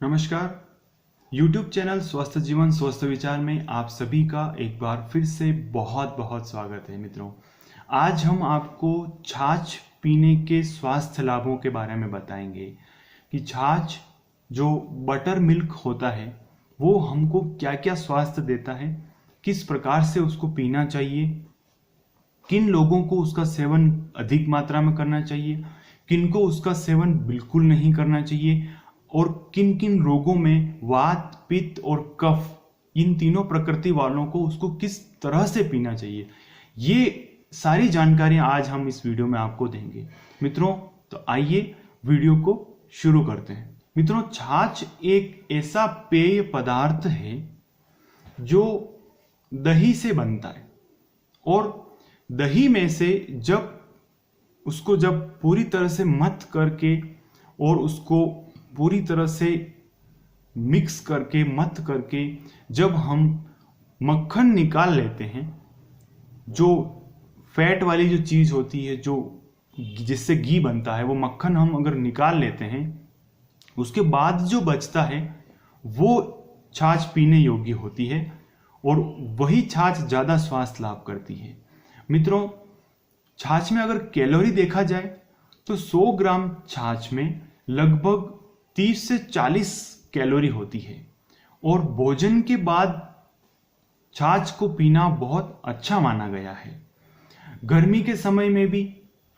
नमस्कार। YouTube channel स्वस्थ जीवन स्वस्थ विचार में आप सभी का एक बार फिर से बहुत बहुत स्वागत है। मित्रों, आज हम आपको छाछ पीने के स्वास्थ्य लाभों के बारे में बताएंगे कि छाछ जो बटर मिल्क होता है वो हमको क्या क्या स्वास्थ्य देता है, किस प्रकार से उसको पीना चाहिए, किन लोगों को उसका सेवन अधिक मात्रा में करना चाहिए, किन को उसका सेवन बिल्कुल नहीं करना चाहिए, और किन किन रोगों में वात, पित्त और कफ, इन तीनों प्रकृति वालों को उसको किस तरह से पीना चाहिए, ये सारी जानकारियां आज हम इस वीडियो में आपको देंगे। मित्रों, तो आइए वीडियो को शुरू करते हैं। मित्रों, छाछ एक ऐसा पेय पदार्थ है जो दही से बनता है, और दही में से जब पूरी तरह से मथ करके और उसको पूरी तरह से मिक्स करके मथ करके जब हम मक्खन निकाल लेते हैं, जो फैट वाली जो चीज होती है, जो जिससे घी बनता है, वो मक्खन हम अगर निकाल लेते हैं, उसके बाद जो बचता है वो छाछ पीने योग्य होती है, और वही छाछ ज्यादा स्वास्थ्य लाभ करती है। मित्रों, छाछ में अगर कैलोरी देखा जाए तो 100 ग्राम छाछ में लगभग 30 से 40 कैलोरी होती है, और भोजन के बाद छाछ को पीना बहुत अच्छा माना गया है। गर्मी के समय में भी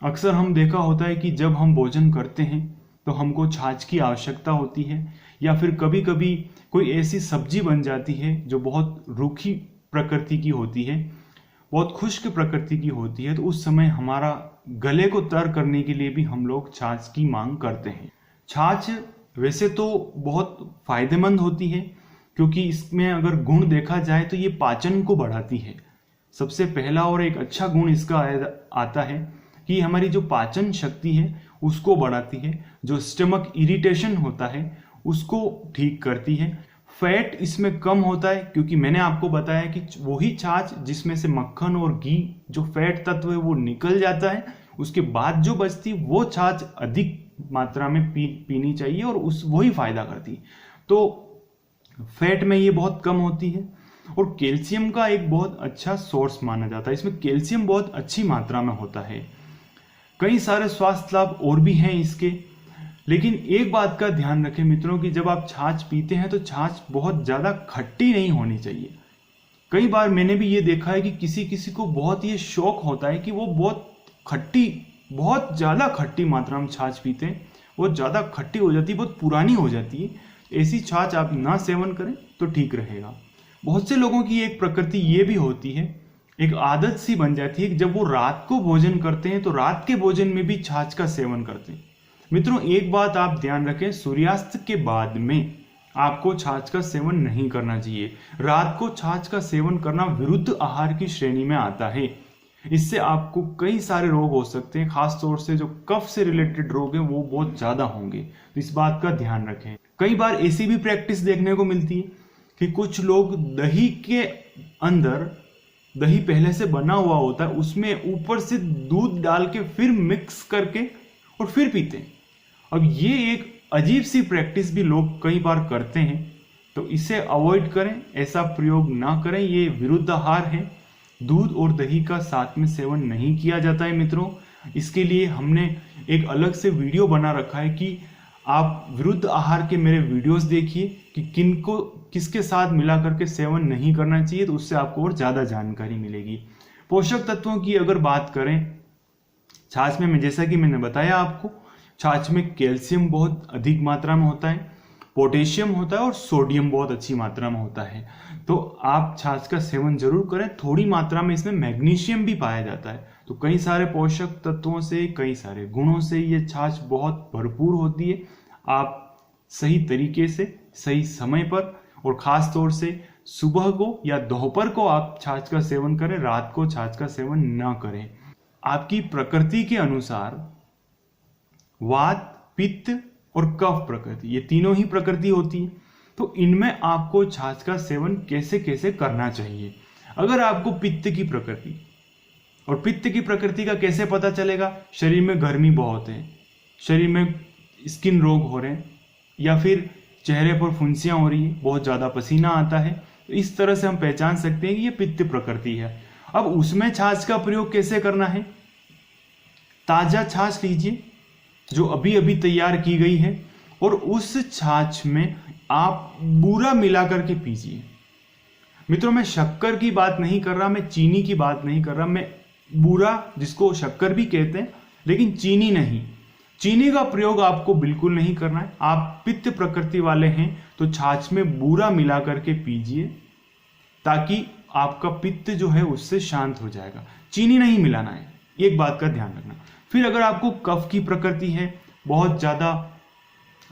अक्सर हम देखा होता है कि जब हम भोजन करते हैं तो हमको छाछ की आवश्यकता होती है, या फिर कभी कभी कोई ऐसी सब्जी बन जाती है जो बहुत रूखी प्रकृति की होती है, बहुत खुश्क प्रकृति की होती है, तो उस समय हमारा गले को तर करने के लिए भी हम लोग छाछ की मांग करते हैं। छाछ वैसे तो बहुत फायदेमंद होती है, क्योंकि इसमें अगर गुण देखा जाए तो ये पाचन को बढ़ाती है। सबसे पहला और एक अच्छा गुण इसका आता है कि हमारी जो पाचन शक्ति है उसको बढ़ाती है, जो स्टमक इरिटेशन होता है उसको ठीक करती है। फैट इसमें कम होता है, क्योंकि मैंने आपको बताया कि वही छाछ जिसमें से मक्खन और घी, जो फैट तत्व है वो निकल जाता है, उसके बाद जो बचती वो छाछ अधिक मात्रा में पीनी चाहिए, और वही फायदा करती है। तो फैट में ये बहुत कम होती है, और कैल्शियम का एक बहुत अच्छा सोर्स माना जाता है। इसमें कैल्शियम बहुत अच्छी मात्रा में होता है। कई सारे स्वास्थ्य लाभ और भी हैं इसके, लेकिन एक बात का ध्यान रखें मित्रों कि जब आप छाछ पीते हैं तो छाछ बहुत ज्यादा खट्टी नहीं होनी चाहिए। कई बार मैंने भी ये देखा है कि किसी किसी को बहुत ये शौक होता है कि वो बहुत ज्यादा खट्टी मात्रा में छाछ पीते हैं, बहुत ज्यादा खट्टी हो जाती है, बहुत पुरानी हो जाती है। ऐसी छाछ आप ना सेवन करें तो ठीक रहेगा। बहुत से लोगों की एक प्रकृति ये भी होती है, एक आदत सी बन जाती है कि जब वो रात को भोजन करते हैं तो रात के भोजन में भी छाछ का सेवन करते हैं। मित्रों, एक बात आप ध्यान रखें, सूर्यास्त के बाद में आपको छाछ का सेवन नहीं करना चाहिए। रात को छाछ का सेवन करना विरुद्ध आहार की श्रेणी में आता है। इससे आपको कई सारे रोग हो सकते हैं, खास तौर से जो कफ से रिलेटेड रोग हैं वो बहुत ज्यादा होंगे, तो इस बात का ध्यान रखें। कई बार ऐसी भी प्रैक्टिस देखने को मिलती है कि कुछ लोग दही के अंदर, दही पहले से बना हुआ होता है, उसमें ऊपर से दूध डाल के फिर मिक्स करके और फिर पीते हैं। अब ये एक अजीब सी प्रैक्टिस भी लोग कई बार करते हैं, तो इसे अवॉइड करें, ऐसा प्रयोग ना करें, ये विरुद्ध आहार है। दूध और दही का साथ में सेवन नहीं किया जाता है मित्रों। इसके लिए हमने एक अलग से वीडियो बना रखा है कि आप विरुद्ध आहार के मेरे वीडियोस देखिए कि किनको किसके साथ मिला करके सेवन नहीं करना चाहिए, तो उससे आपको और ज्यादा जानकारी मिलेगी। पोषक तत्वों की अगर बात करें, छाछ में जैसा कि मैंने बताया आपको, छाछ में कैल्शियम बहुत अधिक मात्रा में होता है, पोटेशियम होता है, और सोडियम बहुत अच्छी मात्रा में होता है। तो आप छाछ का सेवन जरूर करें। थोड़ी मात्रा में इसमें मैग्नीशियम भी पाया जाता है। तो कई सारे पोषक तत्वों से, कई सारे गुणों से ये छाछ बहुत भरपूर होती है। आप सही तरीके से, सही समय पर, और खास तौर से सुबह को या दोपहर को आप छाछ का सेवन करें, रात को छाछ का सेवन ना करें। आपकी प्रकृति के अनुसार वात, पित्त और कफ प्रकृति, ये तीनों ही प्रकृति होती है, तो इनमें आपको छाछ का सेवन कैसे कैसे करना चाहिए। अगर आपको पित्त की प्रकृति, और पित्त की प्रकृति का कैसे पता चलेगा, शरीर में गर्मी बहुत है, शरीर में स्किन रोग हो रहे हैं, या फिर चेहरे पर फुंसियां हो रही है, बहुत ज़्यादा पसीना आता है, तो इस तरह से हम पहचान सकते हैं कि ये पित्त प्रकृति है। अब उसमें छाछ का प्रयोग कैसे करना है? ताज़ा छाछ लीजिए जो अभी अभी तैयार की गई है, और उस छाछ में आप बूरा मिला करके पीजिए। मित्रों, मैं शक्कर की बात नहीं कर रहा, मैं चीनी की बात नहीं कर रहा, मैं बूरा, जिसको शक्कर भी कहते हैं, लेकिन चीनी नहीं। चीनी का प्रयोग आपको बिल्कुल नहीं करना है। आप पित्त प्रकृति वाले हैं तो छाछ में बूरा मिला करके पीजिए, ताकि आपका पित्त जो है उससे शांत हो जाएगा। चीनी नहीं मिलाना है, एक बात का ध्यान रखना। फिर अगर आपको कफ की प्रकृति है, बहुत ज़्यादा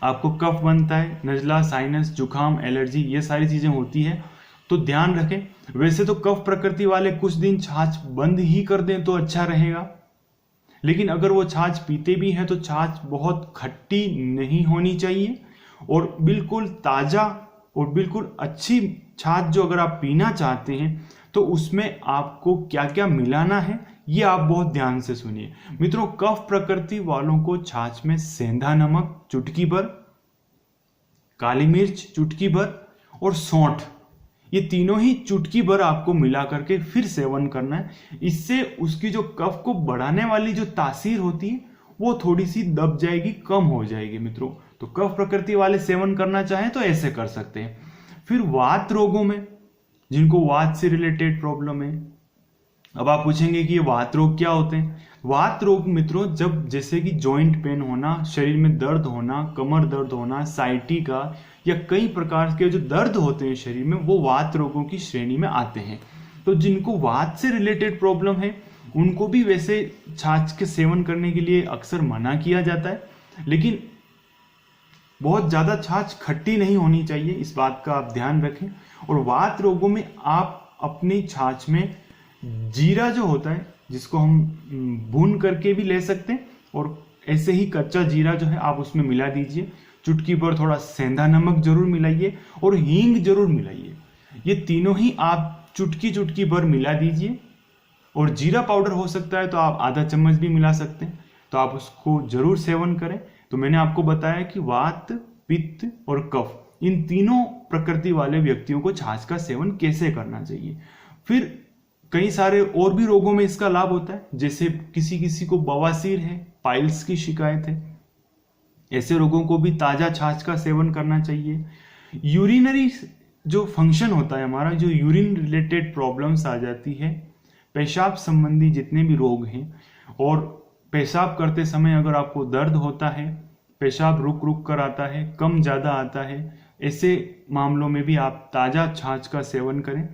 आपको कफ बनता है, नज़ला, साइनस, जुकाम, एलर्जी, ये सारी चीज़ें होती है, तो ध्यान रखें। वैसे तो कफ प्रकृति वाले कुछ दिन छाछ बंद ही कर दें तो अच्छा रहेगा, लेकिन अगर वो छाछ पीते भी हैं तो छाछ बहुत खट्टी नहीं होनी चाहिए, और बिल्कुल ताज़ा और बिल्कुल अच्छी छाछ जो अगर आप पीना चाहते हैं तो उसमें आपको क्या क्या मिलाना है ये आप बहुत ध्यान से सुनिए। मित्रों, कफ प्रकृति वालों को छाछ में सेंधा नमक चुटकी भर, काली मिर्च चुटकी भर और सौंठ, ये तीनों ही चुटकी भर आपको मिला करके फिर सेवन करना है। इससे उसकी जो कफ को बढ़ाने वाली जो तासीर होती है वो थोड़ी सी दब जाएगी, कम हो जाएगी। मित्रों, तो कफ प्रकृति वाले सेवन करना चाहें तो ऐसे कर सकते हैं। फिर वात रोगों में, जिनको वात से रिलेटेड प्रॉब्लम है, अब आप पूछेंगे कि ये वात रोग क्या होते हैं? वात रोग मित्रों, जब जैसे कि जॉइंट पेन होना, शरीर में दर्द होना, कमर दर्द होना, साइटिका या कई प्रकार के जो दर्द होते हैं शरीर में, वो वात रोगों की श्रेणी में आते हैं। तो जिनको वात से रिलेटेड प्रॉब्लम है उनको भी वैसे छाछ के सेवन करने के लिए अक्सर मना किया जाता है, लेकिन बहुत ज़्यादा छाछ खट्टी नहीं होनी चाहिए, इस बात का आप ध्यान रखें। और वात रोगों में आप अपनी छाछ में जीरा जो होता है, जिसको हम भून करके भी ले सकते हैं, और ऐसे ही कच्चा जीरा जो है आप उसमें मिला दीजिए। चुटकी पर थोड़ा सेंधा नमक जरूर मिलाइए और हींग जरूर मिलाइए। ये तीनों ही आप चुटकी चुटकी भर मिला दीजिए, और जीरा पाउडर हो सकता है तो आप आधा चम्मच भी मिला सकते हैं, तो आप उसको जरूर सेवन करें। तो मैंने आपको बताया कि वात, पित्त और कफ, इन तीनों प्रकृति वाले व्यक्तियों को छाछ का सेवन कैसे करना चाहिए। फिर कई सारे और भी रोगों में इसका लाभ होता है, जैसे किसी किसी को बवासीर है, पाइल्स की शिकायत है, ऐसे रोगों को भी ताजा छाछ का सेवन करना चाहिए। यूरिनरी जो फंक्शन होता है हमारा, जो यूरिन रिलेटेड प्रॉब्लम्स आ जाती है, पेशाब संबंधी जितने भी रोग हैं, और पेशाब करते समय अगर आपको दर्द होता है, पेशाब रुक रुक कर आता है, कम ज़्यादा आता है, ऐसे मामलों में भी आप ताज़ा छाछ का सेवन करें।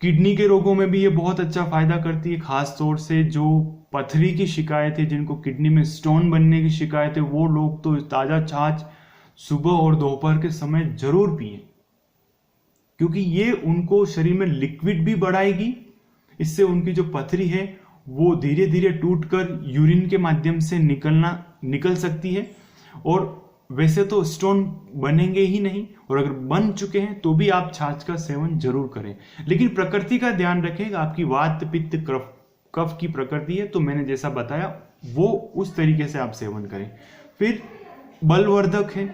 किडनी के रोगों में भी ये बहुत अच्छा फायदा करती है, खास तौर से जो पथरी की शिकायत है, जिनको किडनी में स्टोन बनने की शिकायत है, वो लोग तो ताज़ा छाछ सुबह और दोपहर के समय जरूर पिए, क्योंकि ये उनको शरीर में लिक्विड भी बढ़ाएगी। इससे उनकी जो पथरी है वो धीरे धीरे टूटकर यूरिन के माध्यम से निकल सकती है, और वैसे तो स्टोन बनेंगे ही नहीं, और अगर बन चुके हैं तो भी आप छाछ का सेवन जरूर करें। लेकिन प्रकृति का ध्यान रखें, आपकी वात, पित्त, कफ की प्रकृति है तो मैंने जैसा बताया वो उस तरीके से आप सेवन करें। फिर बलवर्धक है,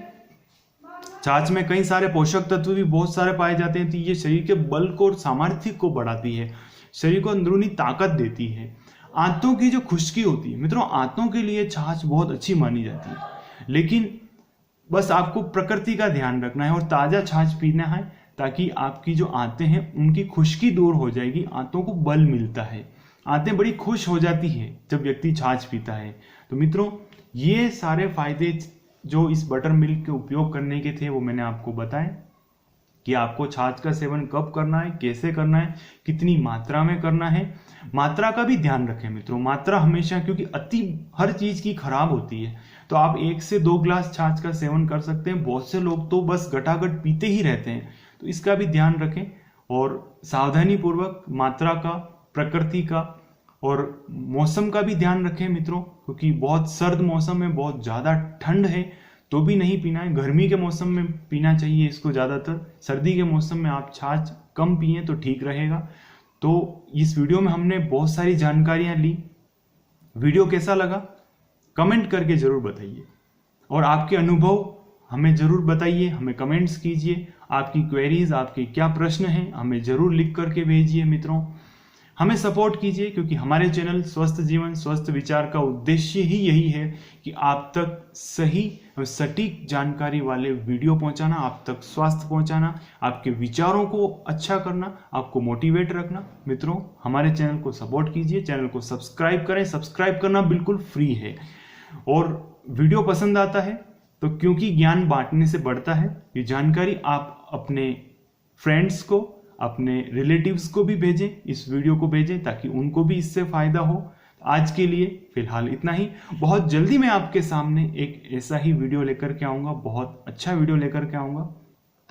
छाछ में कई सारे पोषक तत्व भी बहुत सारे पाए जाते हैं, तो ये शरीर के बल को और सामर्थ्य को बढ़ाती है, शरीर को अंदरूनी ताकत देती है। आंतों की जो खुश्की होती है मित्रों, आंतों के लिए छाछ बहुत अच्छी मानी जाती है, लेकिन बस आपको प्रकृति का ध्यान रखना है और ताजा छाछ पीना है, ताकि आपकी जो आंतें हैं उनकी खुश्की दूर हो जाएगी, आंतों को बल मिलता है, आंतें बड़ी खुश हो जाती है जब व्यक्ति छाछ पीता है। तो मित्रों, ये सारे फायदे जो इस बटर मिल्क के उपयोग करने के थे वो मैंने आपको बताए, कि आपको छाछ का सेवन कब करना है, कैसे करना है, कितनी मात्रा में करना है। मात्रा का भी ध्यान रखें मित्रों, मात्रा हमेशा, क्योंकि अति हर चीज की खराब होती है, तो आप 1 से 2 ग्लास छाछ का सेवन कर सकते हैं। बहुत से लोग तो बस घटाघट पीते ही रहते हैं, तो इसका भी ध्यान रखें, और सावधानी पूर्वक मात्रा का, प्रकृति का और मौसम का भी ध्यान रखें मित्रों, क्योंकि बहुत सर्द मौसम में, बहुत ज़्यादा ठंड है तो भी नहीं पीना है, गर्मी के मौसम में पीना चाहिए इसको ज़्यादातर, सर्दी के मौसम में आप छाछ कम पिएं तो ठीक रहेगा। तो इस वीडियो में हमने बहुत सारी जानकारियां ली, वीडियो कैसा लगा कमेंट करके ज़रूर बताइए, और आपके अनुभव हमें ज़रूर बताइए, हमें कमेंट्स कीजिए, आपकी क्वेरीज, आपके क्या प्रश्न हैं हमें ज़रूर लिख करके भेजिए मित्रों। हमें सपोर्ट कीजिए, क्योंकि हमारे चैनल स्वस्थ जीवन स्वस्थ विचार का उद्देश्य ही यही है कि आप तक सही और सटीक जानकारी वाले वीडियो पहुंचाना, आप तक स्वास्थ्य पहुंचाना, आपके विचारों को अच्छा करना, आपको मोटिवेट रखना। मित्रों, हमारे चैनल को सपोर्ट कीजिए, चैनल को सब्सक्राइब करें। सब्सक्राइब करना बिल्कुल फ्री है। और वीडियो पसंद आता है तो, क्योंकि ज्ञान बांटने से बढ़ता है, ये जानकारी आप अपने फ्रेंड्स को, अपने रिलेटिव्स को भी भेजें, इस वीडियो को भेजें ताकि उनको भी इससे फायदा हो। आज के लिए फिलहाल इतना ही। बहुत जल्दी मैं आपके सामने एक ऐसा ही वीडियो लेकर के आऊंगा, बहुत अच्छा वीडियो लेकर के आऊंगा।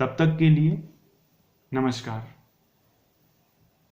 तब तक के लिए नमस्कार।